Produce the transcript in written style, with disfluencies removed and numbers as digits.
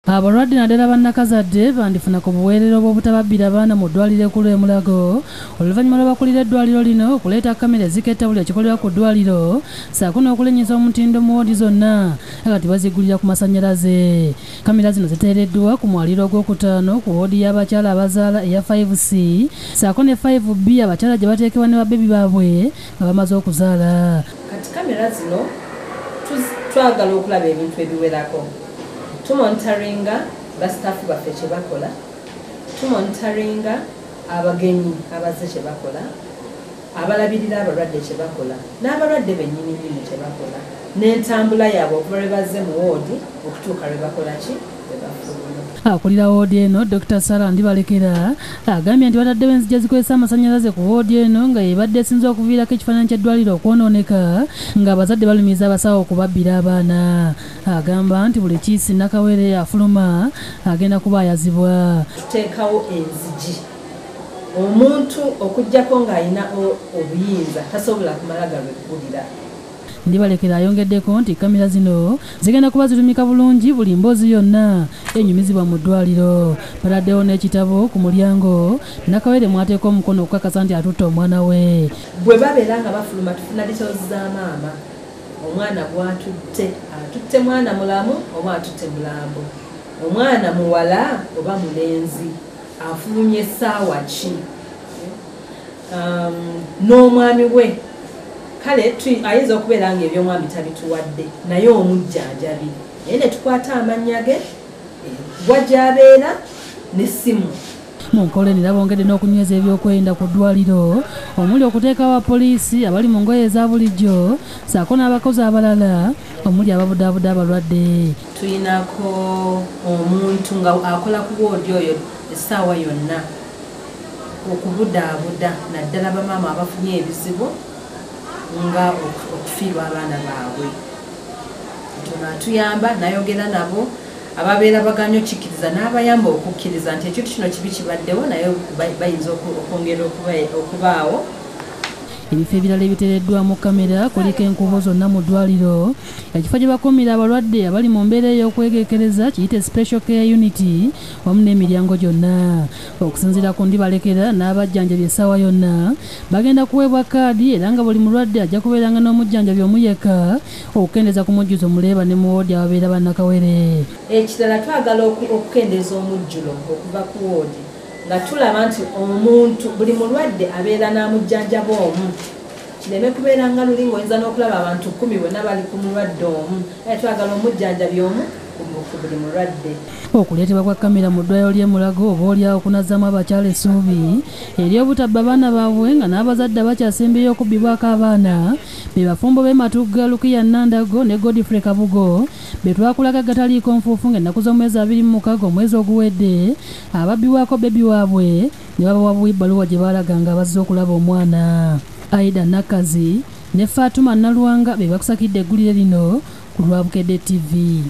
Abalwadde naddala bannakazadde bandifuna ku buweerero bw'obutababbira baana mu ddwaliro ekkulu e Mulago oluvannyuma lw'abakulira eddwaliro lino okuleeta kkamera eziketta buli ekikolera ku ddwaliro ssaako n'okulinnyisa omutindo mu woodi zonna kati bazigulira ku masannyalaze. Kkamera zino ziteereddwa ku mwaliro ogwokutaano ku woodi y'abakyala abazaala eya 5C ssaako ne 5B abakyala gye bateekebwa ne babebi baabwe nga bamaze okuzaala. Kati kkamera zino twagala okulaba ebintu ebiwerako. Tumonitaringa basitaafu baffe kye bakola, tumonitaringa abagenyi abazze kye bakola, abalabirira abalwadde kye bakola, n'abalwadde bennyini kye bakola, n'entambula yaabwe okuva lwe bazze mu woodi okutuuka lwe bakola ki lwe bafuluma. Akulira woodi eno Dr. Sarah Ndibalekera agambye nti bataddewo enzigi ezikozesa amasannyalaze ku woodi eno nga yebadde esinza okuviirako ekifaananyi ky'eddwaliro okwonooneka nga abazadde balumiriza abasawo okubabbira abaana. Agamba nti buli kiisi Nakawere afuluma agenda kuba ayazibwa. Tuteekawo enzigi omuntu okuggyako ng'alina obuyinza tasobola kumala galweggulira. Ndibalekera ayongeddeko nti kkamera zino zigenda kuba zirumika bulungi buli mboozi yonna enyumizibwa mu ddwaliro. Bataddewo n'ekitabo ku mulyango Nakawere mwateeka omukono okukakasa nti atutte omwana we. Bwe babeera nga bafuluma tufuna details za maama. Omwana gw'atutte, atutte mwana mulamu oba atutte mulambo, omwana muwala oba mulenzi, afulumye essaawa ki, n'omwami we. Kale ayinza okubeera nga eby'omwami tabituwadde naye omujjanjabi naye ne tukwata amannya ge gw'agy'abeera n'essimu. Mu nkola eno era bongedde n'okunyweza ebyokwerinda ku ddwaliro omuli okuteekawo abapoliisi abali mu ngoye eza bulijjo ssaako n'abakozi abalala omuli ababudaabuda abalwadde. Tuyinako omuntu nga akola ku woodi oyo essaawa yonna okubudaabuda naddala bamaama abafunye ebizibu nga okufiirwa abaana baabwe. Tono atuyamba n'ayogera nabo ababeera baganya okkiriza n'abayamba okukkiriza nti ekintu kino kibi kibaddewo naye bayinza okwongera okubaawo. Ebifo ebirala ebiteereddwamu kkamera kuliko enkubo zonna mu ddwaliro, ekifo gye bakuumira abalwadde abali mu mbeera ey'okwegekereza kiyite special care unit wamu n'emiryango gyonna. Okusinziira ku Ndibalekera n'abajjanjabi essaawa yonna bagenda kuweebwa kaadi era nga buli mulwadde ajja kubeeranga n'omujjanjabi omu yekka okukendeeza ku mujjuzo muleeba ne mu woodi ababeera bannakawere. Ekirala twagala okukendeeza omujjulo okuva ku woodi nga tulaba nti omuntu buli mulwadde abeera n'amujjanjaba omu, kireme kubeera nga luli ng'oyinza n'okulaba abantu 10 bonna bali ku mulwadde omu. Twagala omujjanjabi omu ku buli mulwadde. Okuleetebwa kwa kkamera mu ddwaliro ly'e Mulago oba olyawo kunazzaamu abakyala essuubi ery'obutabba abaana baabwe nga n'abazadde bakyasembeyo okubbibwako abaana be bafumbo b'e Matugga Lukiya Nandago ne Godfrey Kabugo be twakulaga gataliiko nfuufu ng'ennaku z'omwezi 26 omwezi oguwedde ababbiwako bebi waabwe ne babawa ebbaluwa gye baalaga nga bazze okulaba omwana. Aida Nakazi ne Fatuma Naluwanga be bakusakidde eggulire lino ku lwa Bukedde TV.